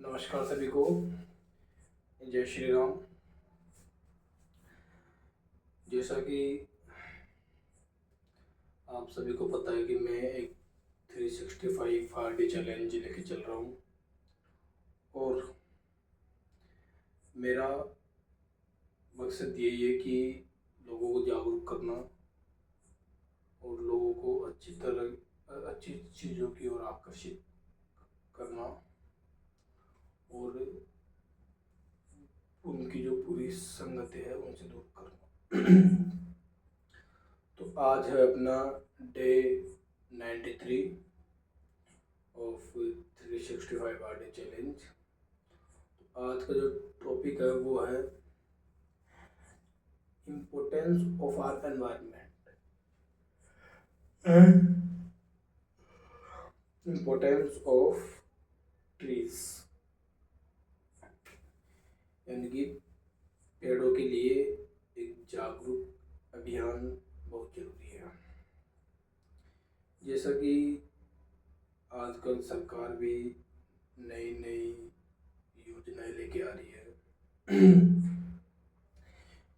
नमस्कार सभी को। जय श्री राम। जैसा कि आप सभी को पता है कि मैं एक 365 RD चैलेंज लेके चल रहा हूँ और मेरा मकसद यही है कि लोगों को जागरूक करना और लोगों को अच्छी चीज़ों की ओर आकर्षित करना और उनकी जो बुरी संगति है उनसे दूर करना। तो आज है अपना डे 93 ऑफ 365 RD चैलेंज। आज का जो टॉपिक है वो है importance of our environment, importance of trees, यानी कि पेड़ों के लिए एक जागरूक अभियान बहुत जरूरी है। जैसा कि आजकल सरकार भी नई नई योजनाएं लेके आ रही है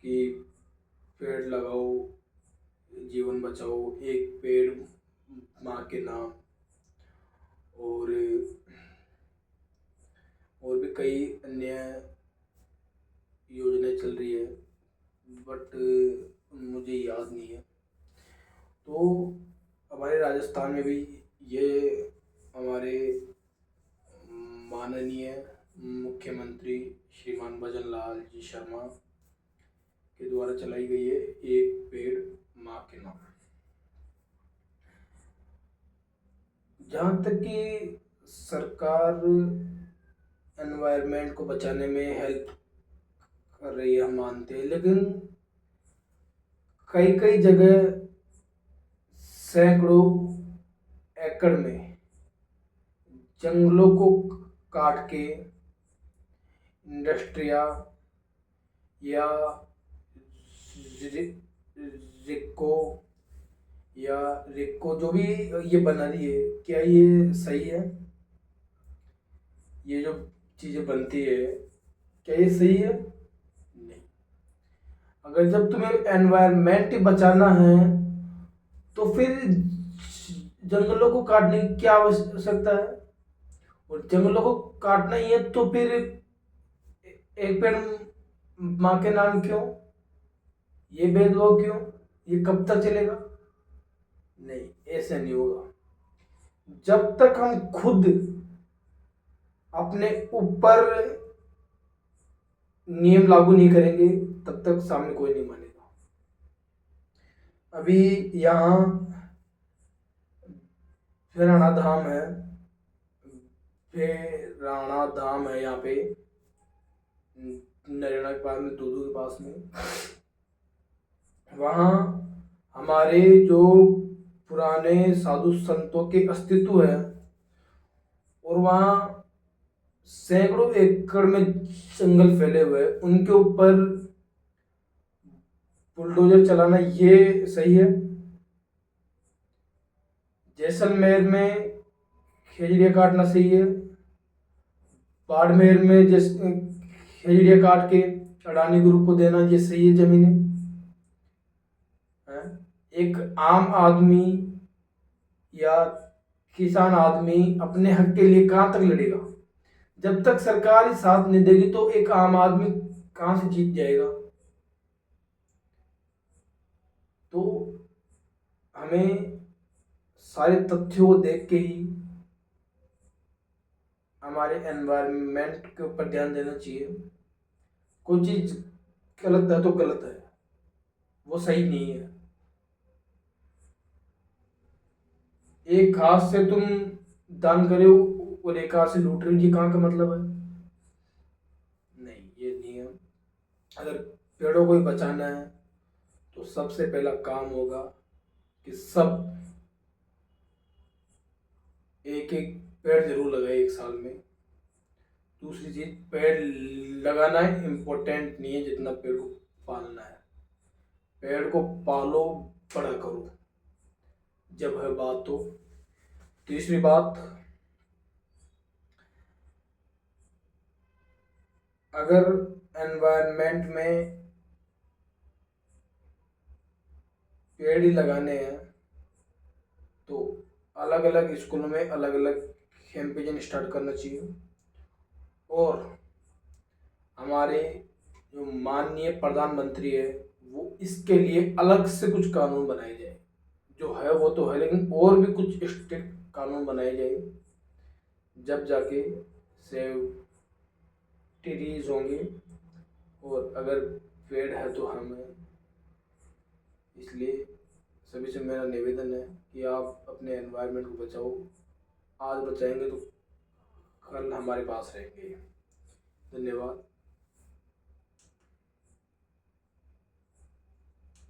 कि पेड़ लगाओ, जीवन बचाओ, एक पेड़ माँ के नाम, और भी कई अन्य योजनाएं चल रही है, बट मुझे याद नहीं है। तो हमारे राजस्थान में भी ये हमारे माननीय मुख्यमंत्री श्रीमान भजन लाल जी शर्मा के द्वारा चलाई गई है एक पेड़ माँ के नाम। जहाँ तक कि सरकार एनवायरनमेंट को बचाने में हेल्प कर रही है हम मानते हैं, लेकिन कई कई जगह सैकड़ों एकड़ में जंगलों को काट के इंडस्ट्रिया या रिको या रिको जो भी ये बना रही है, क्या ये सही है? ये जो चीज़ें बनती है क्या ये सही है? नहीं। अगर जब तुम्हें एनवायरनमेंट बचाना है तो फिर जंगलों को काटने की क्या आवश्यकता है? और जंगलों को काटना ही है तो फिर एक पेड़ माँ के नाम क्यों? ये भेदभाव क्यों? ये कब तक चलेगा? नहीं, ऐसा नहीं होगा। जब तक हम खुद अपने ऊपर नियम लागू नहीं करेंगे तब तक सामने कोई नहीं मानेगा। अभी यहाँ फिराना धाम है, फिराना धाम है यहाँ पे नरेला के पास में, दूदू के पास में। वहाँ हमारे जो पुराने साधु संतों के अस्तित्व है और वहाँ सैकड़ों एकड़ में जंगल फैले हुए हैं, उनके ऊपर बुलडोजर चलाना ये सही है? जैसलमेर में खेजड़िया काटना सही है? बाड़मेर में जैसे खेजड़िया काट के अडानी ग्रुप को देना ये सही है जमीनें? एक आम आदमी या किसान आदमी अपने हक के लिए कहाँ तक लड़ेगा? जब तक सरकार ही साथ नहीं देगी तो एक आम आदमी कहाँ से जीत जाएगा? तो हमें सारे तथ्यों को देख के ही हमारे एनवायरनमेंट के ऊपर ध्यान देना चाहिए। कोई चीज गलत है तो गलत है, वो सही नहीं है। एक हाथ से तुम दान करे हो और एक हाथ से लूट रहे हो, ये कहाँ का मतलब है? नहीं, ये नहीं है। अगर पेड़ों को ही बचाना है तो सबसे पहला काम होगा कि सब एक एक पेड़ जरूर लगाए एक साल में। दूसरी चीज, पेड़ लगाना है इम्पोर्टेंट नहीं है जितना पेड़ को पालना है। पेड़ को पालो, बड़ा करो जब है बात तो। तीसरी बात, अगर एनवायरनमेंट में पेड़ ही लगाने हैं तो अलग अलग स्कूलों में अलग अलग कैंपेन स्टार्ट करना चाहिए। और हमारे जो माननीय प्रधानमंत्री है वो इसके लिए अलग से कुछ कानून बनाए जाए। जो है वो तो है, लेकिन और भी कुछ स्ट्रिक्ट कानून बनाए जाए, जब जाके सेव ट्रीज होंगे। और अगर पेड़ है तो हमें, इसलिए सभी से मेरा निवेदन है कि आप अपने एनवायरनमेंट को बचाओ। आज बचाएंगे तो कल हमारे पास रहेंगे। धन्यवाद।